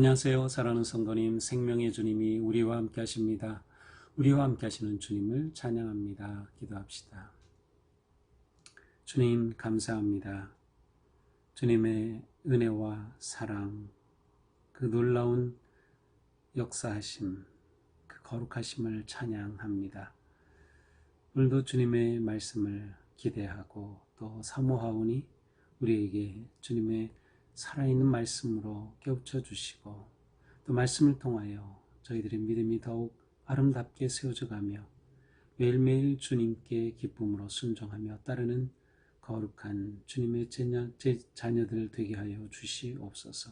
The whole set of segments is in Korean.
안녕하세요. 사랑하는 성도님, 생명의 주님이 우리와 함께 하십니다. 우리와 함께 하시는 주님을 찬양합니다. 기도합시다. 주님 감사합니다. 주님의 은혜와 사랑, 그 놀라운 역사하심, 그 거룩하심을 찬양합니다. 오늘도 주님의 말씀을 기대하고 또 사모하오니 우리에게 주님의 살아있는 말씀으로 깨우쳐 주시고 또 말씀을 통하여 저희들의 믿음이 더욱 아름답게 세워져 가며 매일매일 주님께 기쁨으로 순종하며 따르는 거룩한 주님의 자녀들 되게 하여 주시옵소서.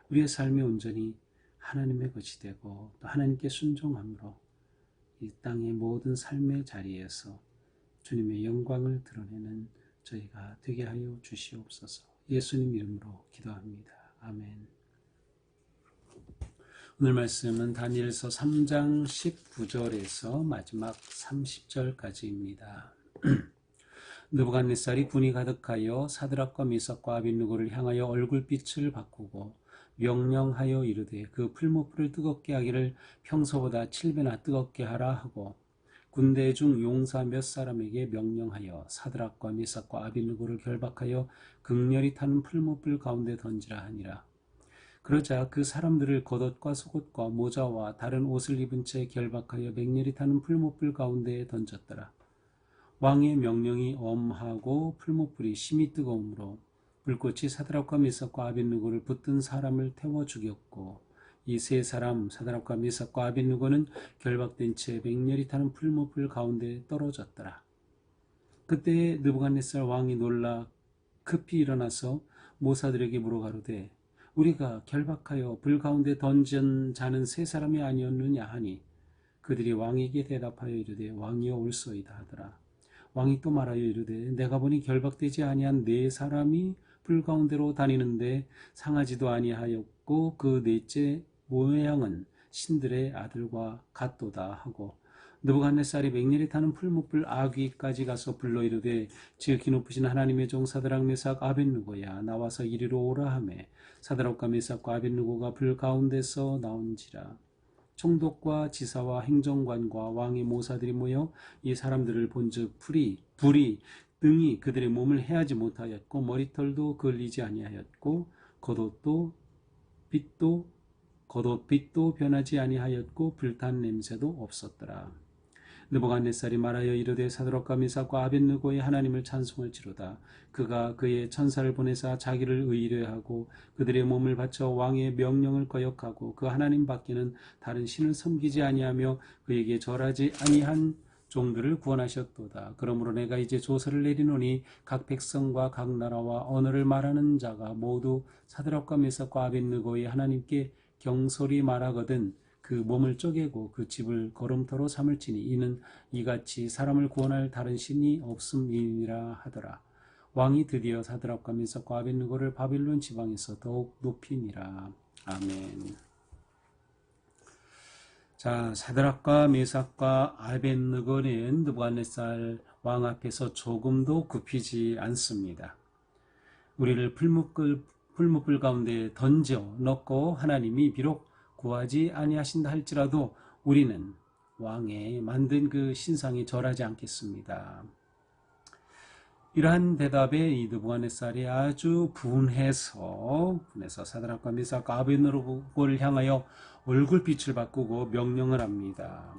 우리의 삶이 온전히 하나님의 것이 되고 또 하나님께 순종함으로 이 땅의 모든 삶의 자리에서 주님의 영광을 드러내는 저희가 되게 하여 주시옵소서. 예수님 이름으로 기도합니다. 아멘. 오늘 말씀은 다니엘서 3장 19절에서 마지막 30절까지입니다. 느부갓네살이 분이 가득하여 사드락과 미삭과 아벳느고를 향하여 얼굴빛을 바꾸고 명령하여 이르되 그 풀무불을 뜨겁게 하기를 평소보다 7배나 뜨겁게 하라 하고 군대 중 용사 몇 사람에게 명령하여 사드락과 미삭과 아벳느고를 결박하여 극렬히 타는 풀무불 가운데 던지라 하니라. 그러자 그 사람들을 겉옷과 속옷과 모자와 다른 옷을 입은 채 결박하여 맹렬히 타는 풀무불 가운데에 던졌더라. 왕의 명령이 엄하고 풀무불이 심히 뜨거우므로 불꽃이 사드락과 미삭과 아벳느고를 붙든 사람을 태워 죽였고 이 세 사람 사드락과 미삭과 아벳느고는 결박된 채 맹렬히 타는 풀무불 가운데 떨어졌더라. 그때 느부갓네살 왕이 놀라 급히 일어나서 모사들에게 물어가로되 우리가 결박하여 불 가운데 던진 자는 세 사람이 아니었느냐 하니 그들이 왕에게 대답하여 이르되 왕이여 올소이다 하더라. 왕이 또 말하여 이르되 내가 보니 결박되지 아니한 네 사람이 불 가운데로 다니는데 상하지도 아니하였고 그 넷째 모양은 신들의 아들과 같도다 하고 느부갓네살이 맹렬히 타는 풀무불 아귀까지 가서 불러 이르되 지극히 높으신 하나님의 종 사드락 메삭 아벳느고야 나와서 이리로 오라 하매 사드락과 메삭과 아벳느고가 불 가운데서 나온지라. 총독과 지사와 행정관과 왕의 모사들이 모여 이 사람들을 본즉 불이 등이 그들의 몸을 해하지 못하였고 머리털도 걸리지 아니하였고 겉옷빛도 변하지 아니하였고 불탄 냄새도 없었더라. 느부갓네살이 말하여 이르되 사드락과 미삭과 아벳느고의 하나님을 찬송할지로다. 그가 그의 천사를 보내사 자기를 의뢰하고 그들의 몸을 바쳐 왕의 명령을 거역하고 그 하나님 밖에는 다른 신을 섬기지 아니하며 그에게 절하지 아니한 종들을 구원하셨도다. 그러므로 내가 이제 조서를 내리노니 각 백성과 각 나라와 언어를 말하는 자가 모두 사드락과 메삭과 아벳느고의 하나님께 경솔히 말하거든 그 몸을 쪼개고 그 집을 거름터로 삼을지니 이는 이같이 사람을 구원할 다른 신이 없음이니라 하더라. 왕이 드디어 사드락과 메삭과 아벳느고를 바빌론 지방에서 더욱 높이니라. 아멘. 자, 사드락과 메삭과 아벳느고는 느부갓네살 왕 앞에서 조금도 굽히지 않습니다. 우리를 풀무불 가운데 던져 넣고 하나님이 비록 구하지 아니하신다 할지라도 우리는 왕의 만든 그 신상에 절하지 않겠습니다. 이러한 대답에 이 느부갓네살이 아주 분해서 사드락과 메삭과 아벳느고를 향하여 얼굴빛을 바꾸고 명령을 합니다.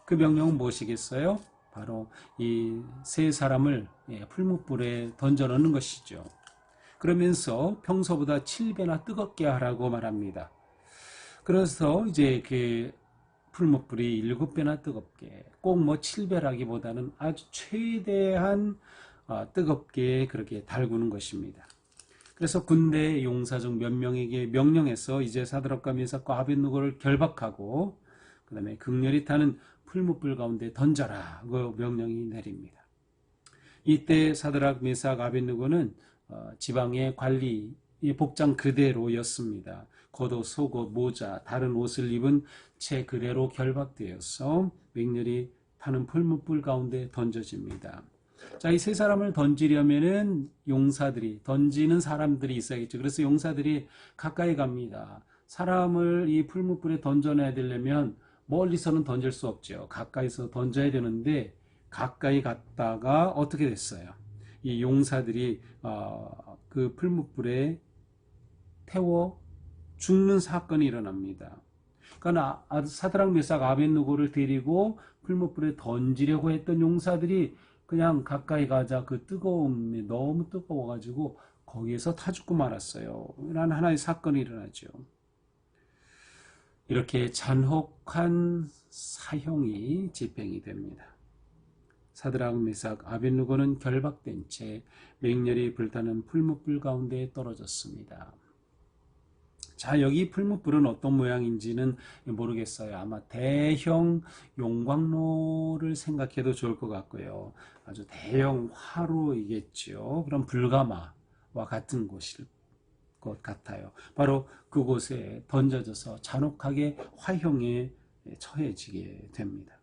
그 명령은 무엇이겠어요? 바로 이 세 사람을 풀무불에 던져 넣는 것이죠. 그러면서 평소보다 7배나 뜨겁게 하라고 말합니다. 그래서 이제 그 풀무불이 7배나 뜨겁게, 꼭 7배라기보다는 아주 최대한 뜨겁게 그렇게 달구는 것입니다. 그래서 군대 용사 중 몇 명에게 명령해서 이제 사드락과 메삭과 아벳느고를 결박하고 그 다음에 극렬히 타는 풀무불 가운데 던져라 그 명령이 내립니다. 이때 사드락 메삭 아벳느고는 지방의 관리의 복장 그대로였습니다. 겉옷, 속옷, 모자, 다른 옷을 입은 채 그대로 결박되어서 맹렬히 타는 풀무불 가운데 던져집니다. 자, 이 세 사람을 던지려면은 용사들이, 던지는 사람들이 있어야겠죠. 그래서 용사들이 가까이 갑니다. 사람을 이 풀무불에 던져내야 되려면 멀리서는 던질 수 없죠. 가까이서 던져야 되는데 가까이 갔다가 어떻게 됐어요? 이 용사들이 그 풀무불에 태워 죽는 사건이 일어납니다. 그러니까 사드락 메삭 아벳느고를 데리고 풀무불에 던지려고 했던 용사들이 그냥 가까이 가자 그 뜨거움이 너무 뜨거워가지고 거기에서 타 죽고 말았어요. 이런 하나의 사건이 일어나죠. 이렇게 잔혹한 사형이 집행이 됩니다. 사드락 메삭 아벳느고는 결박된 채 맹렬히 불타는 풀무불 가운데 떨어졌습니다. 자, 여기 풀무불은 어떤 모양인지는 모르겠어요. 아마 대형 용광로를 생각해도 좋을 것 같고요. 아주 대형 화로이겠죠. 그럼 불가마와 같은 곳일 것 같아요. 바로 그곳에 던져져서 잔혹하게 화형에 처해지게 됩니다.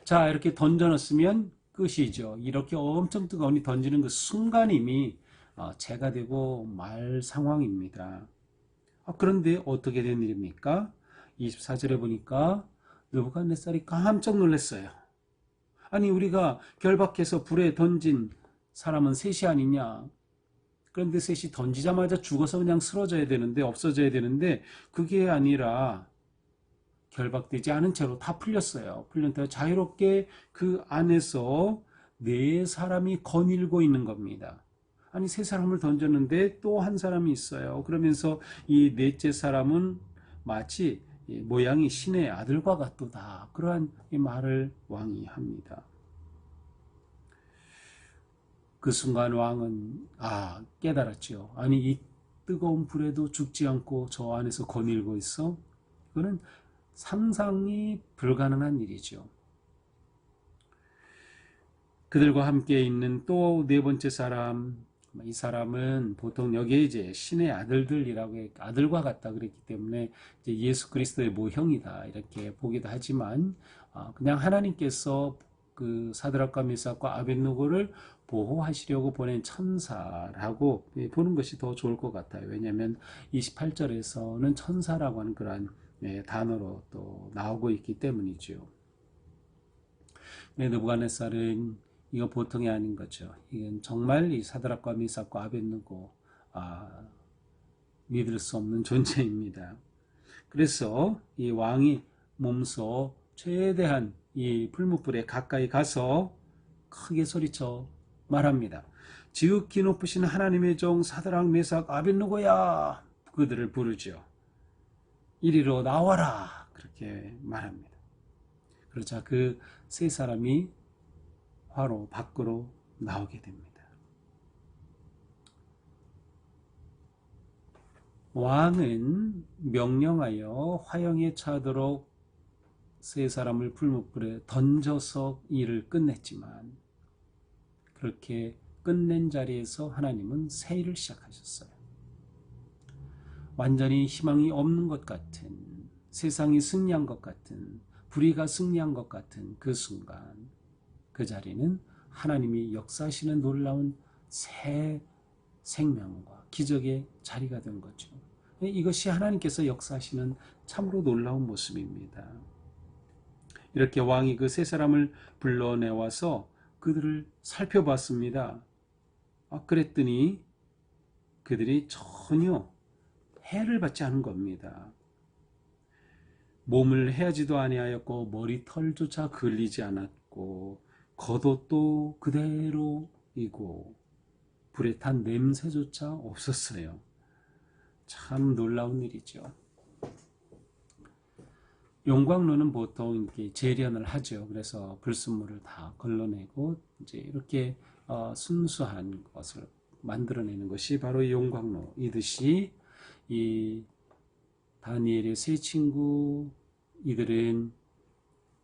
자, 이렇게 던져놨으면 끝이죠. 이렇게 엄청 뜨거우니 던지는 그 순간임이 재가 되고 말 상황입니다. 그런데 어떻게 된 일입니까? 24절에 보니까 느부갓네살이 깜짝 놀랐어요. 아니, 우리가 결박해서 불에 던진 사람은 셋이 아니냐? 그런데 셋이 던지자마자 죽어서 그냥 쓰러져야 되는데, 없어져야 되는데, 그게 아니라 결박되지 않은 채로 다 풀렸어요. 풀렸다 자유롭게 그 안에서 네 사람이 거닐고 있는 겁니다. 아니, 세 사람을 던졌는데 또 한 사람이 있어요. 그러면서 이 넷째 사람은 마치 모양이 신의 아들과 같도다. 그러한 말을 왕이 합니다. 그 순간 왕은 깨달았죠. 아니, 이 뜨거운 불에도 죽지 않고 저 안에서 거닐고 있어? 이거는 상상이 불가능한 일이죠. 그들과 함께 있는 또 네 번째 사람, 이 사람은 보통 여기에 이제 신의 아들들이라고 아들과 같다 그랬기 때문에 이제 예수 그리스도의 모형이다 이렇게 보기도 하지만 그냥 하나님께서 그 사드락과 메삭과 아벳느고를 보호하시려고 보낸 천사라고 보는 것이 더 좋을 것 같아요. 왜냐하면 28절에서는 천사라고 하는 그러한 단어로 또 나오고 있기 때문이죠. 느부갓네살은 이거 보통이 아닌 거죠. 이건 정말 이 사드락과 메삭과 아벳느고 믿을 수 없는 존재입니다. 그래서 이 왕이 몸소 최대한 이 풀무불에 가까이 가서 크게 소리쳐 말합니다. 지극히 높으신 하나님의 종 사드락 메삭 아벳느고야, 그들을 부르죠. 이리로 나와라, 그렇게 말합니다. 그러자 그 세 사람이 화로 밖으로 나오게 됩니다. 왕은 명령하여 화형에 차도록 세 사람을 풀무불에 던져서 일을 끝냈지만 그렇게 끝낸 자리에서 하나님은 새 일을 시작하셨어요. 완전히 희망이 없는 것 같은, 세상이 승리한 것 같은, 불의가 승리한 것 같은 그 순간 그 자리는 하나님이 역사하시는 놀라운 새 생명과 기적의 자리가 된 거죠. 이것이 하나님께서 역사하시는 참으로 놀라운 모습입니다. 이렇게 왕이 그 세 사람을 불러내와서 그들을 살펴봤습니다. 그랬더니 그들이 전혀 해를 받지 않은 겁니다. 몸을 헤하지도 아니하였고 머리털조차 걸리지 않았고 겉옷도 그대로이고 불에 탄 냄새조차 없었어요. 참 놀라운 일이죠. 용광로는 보통 이렇게 재련을 하죠. 그래서 불순물을 다 걸러내고 이제 이렇게 순수한 것을 만들어내는 것이 바로 이 용광로이듯이 이 다니엘의 세 친구 이들은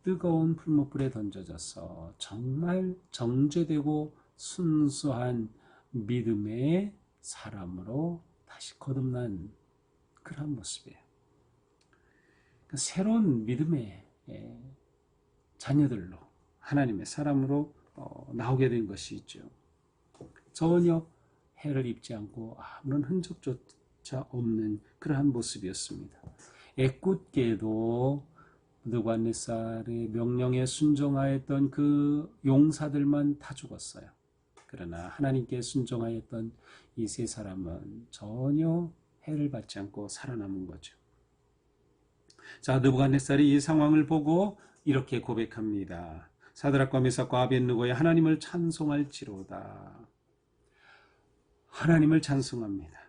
뜨거운 풀무불에 던져져서 정말 정죄되고 순수한 믿음의 사람으로 다시 거듭난 그런 모습이에요. 새로운 믿음의 자녀들로 하나님의 사람으로 나오게 된 것이 있죠. 전혀 해를 입지 않고 아무런 흔적조차 없는 그러한 모습이었습니다. 애꿎게도 느부갓네살의 명령에 순종하였던 그 용사들만 다 죽었어요. 그러나 하나님께 순종하였던 이 세 사람은 전혀 해를 받지 않고 살아남은 거죠. 자, 느부갓네살이 이 상황을 보고 이렇게 고백합니다. 사드락과 메삭과 아벳느고의 하나님을 찬송할지로다. 하나님을 찬송합니다.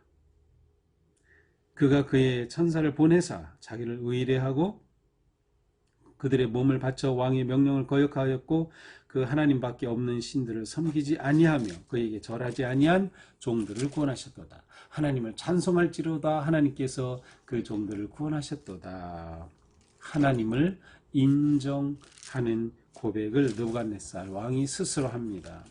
그가 그의 천사를 보내사 자기를 의뢰하고 그들의 몸을 바쳐 왕의 명령을 거역하였고 그 하나님밖에 없는 신들을 섬기지 아니하며 그에게 절하지 아니한 종들을 구원하셨도다. 하나님을 찬송할지로다. 하나님께서 그 종들을 구원하셨도다. 하나님을 인정하는 고백을 느부갓네살 왕이 스스로 합니다.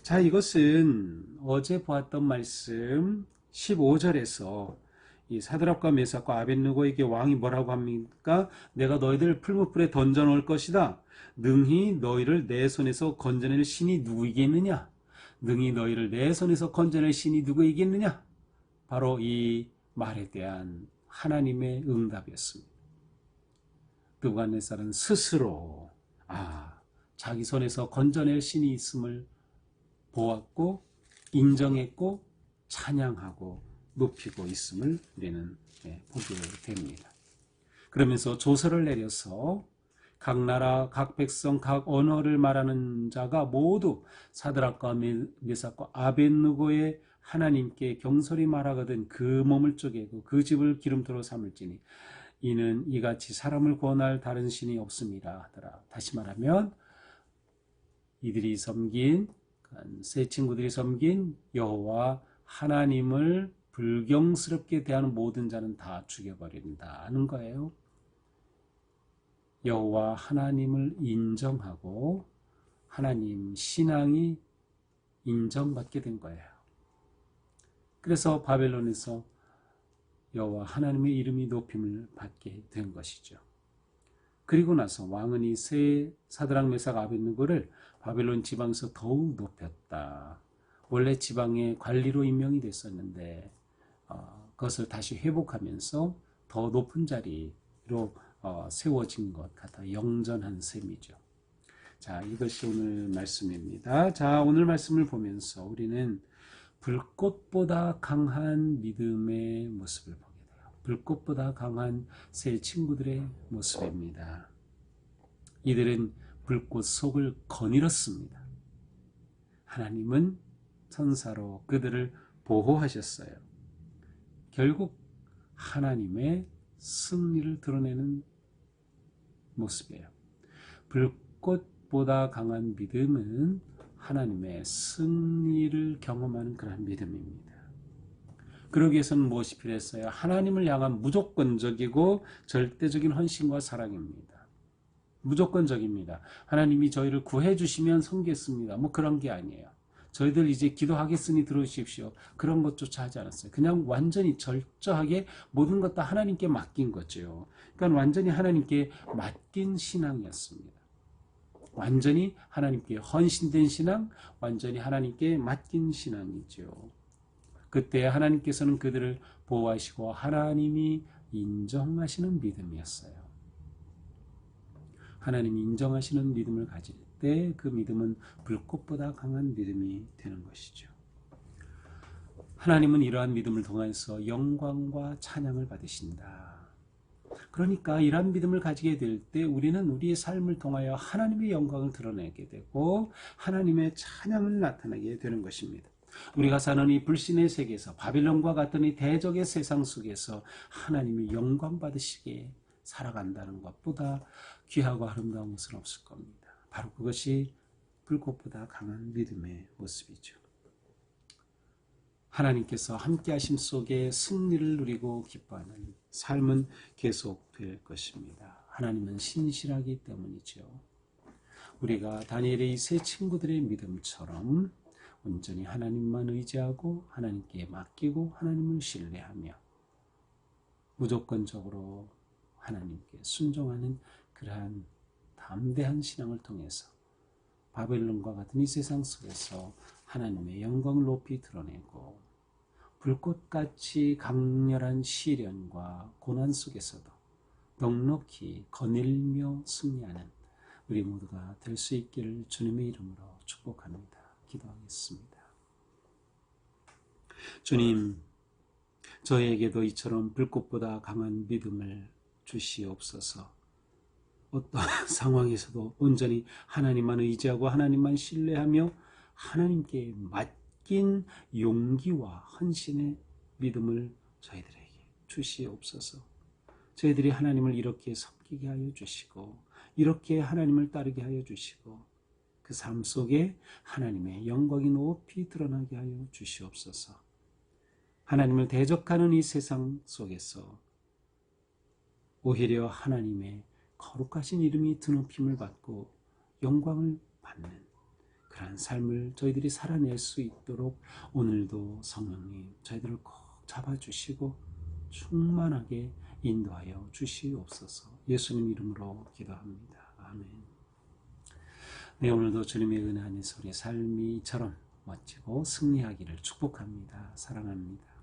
자, 이것은 어제 보았던 말씀 15절에서 이 사드락과 메삭과 아벳느고에게 왕이 뭐라고 합니까? 내가 너희들 풀무불에 던져놓을 것이다. 능히 너희를 내 손에서 건져낼 신이 누구이겠느냐? 능히 너희를 내 손에서 건져낼 신이 누구이겠느냐? 바로 이 말에 대한 하나님의 응답이었습니다. 느부갓네살은 스스로 자기 손에서 건져낼 신이 있음을 보았고 인정했고 찬양하고 높이고 있음을 우리는 보게 됩니다. 그러면서 조서를 내려서 각 나라, 각 백성, 각 언어를 말하는 자가 모두 사드락과 메삭과 아벳느고의 하나님께 경솔히 말하거든 그 몸을 쪼개고 그 집을 기름토로 삼을지니 이는 이같이 사람을 구원할 다른 신이 없음이라 하더라. 다시 말하면 이들이 섬긴 세 친구들이 섬긴 여호와 하나님을 불경스럽게 대하는 모든 자는 다 죽여버린다는 거예요. 여호와 하나님을 인정하고 하나님 신앙이 인정받게 된 거예요. 그래서 바벨론에서 여호와 하나님의 이름이 높임을 받게 된 것이죠. 그리고 나서 왕은 이 세 사드락 메삭 아벳느고를 바벨론 지방에서 더욱 높였다. 원래 지방의 관리로 임명이 됐었는데 그것을 다시 회복하면서 더 높은 자리로 세워진 것 같아 영전한 셈이죠. 자, 이것이 오늘 말씀입니다. 자, 오늘 말씀을 보면서 우리는 불꽃보다 강한 믿음의 모습을 보게 돼요. 불꽃보다 강한 세 친구들의 모습입니다. 이들은 불꽃 속을 거닐었습니다. 하나님은 천사로 그들을 보호하셨어요. 결국 하나님의 승리를 드러내는 모습이에요. 불꽃보다 강한 믿음은 하나님의 승리를 경험하는 그런 믿음입니다. 그러기 위해서는 무엇이 필요했어요? 하나님을 향한 무조건적이고 절대적인 헌신과 사랑입니다. 무조건적입니다. 하나님이 저희를 구해 주시면 섬기겠습니다. 그런 게 아니에요. 저희들 이제 기도하겠으니 들어주십시오. 그런 것조차 하지 않았어요. 그냥 완전히 철저하게 모든 것 다 하나님께 맡긴 거죠. 그러니까 완전히 하나님께 맡긴 신앙이었습니다. 완전히 하나님께 헌신된 신앙, 완전히 하나님께 맡긴 신앙이죠. 그때 하나님께서는 그들을 보호하시고 하나님이 인정하시는 믿음이었어요. 하나님이 인정하시는 믿음을 가질 때 그 믿음은 불꽃보다 강한 믿음이 되는 것이죠. 하나님은 이러한 믿음을 통해서 영광과 찬양을 받으신다. 그러니까 이러한 믿음을 가지게 될 때 우리는 우리의 삶을 통하여 하나님의 영광을 드러내게 되고 하나님의 찬양을 나타내게 되는 것입니다. 우리가 사는 이 불신의 세계에서 바빌론과 같은 이 대적의 세상 속에서 하나님의 영광 받으시게 살아간다는 것보다 귀하고 아름다운 것은 없을 겁니다. 바로 그것이 불꽃보다 강한 믿음의 모습이죠. 하나님께서 함께하심 속에 승리를 누리고 기뻐하는 삶은 계속될 것입니다. 하나님은 신실하기 때문이죠. 우리가 다니엘의 이 세 친구들의 믿음처럼 온전히 하나님만 의지하고 하나님께 맡기고 하나님을 신뢰하며 무조건적으로 하나님께 순종하는 그러한 담대한 신앙을 통해서 바벨론과 같은 이 세상 속에서 하나님의 영광을 높이 드러내고 불꽃같이 강렬한 시련과 고난 속에서도 넉넉히 거닐며 승리하는 우리 모두가 될 수 있기를 주님의 이름으로 축복합니다. 기도하겠습니다. 주님, 저에게도 이처럼 불꽃보다 강한 믿음을 주시옵소서. 어떤 상황에서도 온전히 하나님만 의지하고 하나님만 신뢰하며 하나님께 맡긴 용기와 헌신의 믿음을 저희들에게 주시옵소서. 저희들이 하나님을 이렇게 섬기게 하여 주시고 이렇게 하나님을 따르게 하여 주시고 그 삶 속에 하나님의 영광이 높이 드러나게 하여 주시옵소서. 하나님을 대적하는 이 세상 속에서 오히려 하나님의 거룩하신 이름이 드높임을 받고 영광을 받는 그러한 삶을 저희들이 살아낼 수 있도록 오늘도 성령님 저희들을 꼭 잡아주시고 충만하게 인도하여 주시옵소서. 예수님 이름으로 기도합니다. 아멘. 네, 오늘도 주님의 은혜 안에서 우리의 삶이 이처럼 멋지고 승리하기를 축복합니다. 사랑합니다.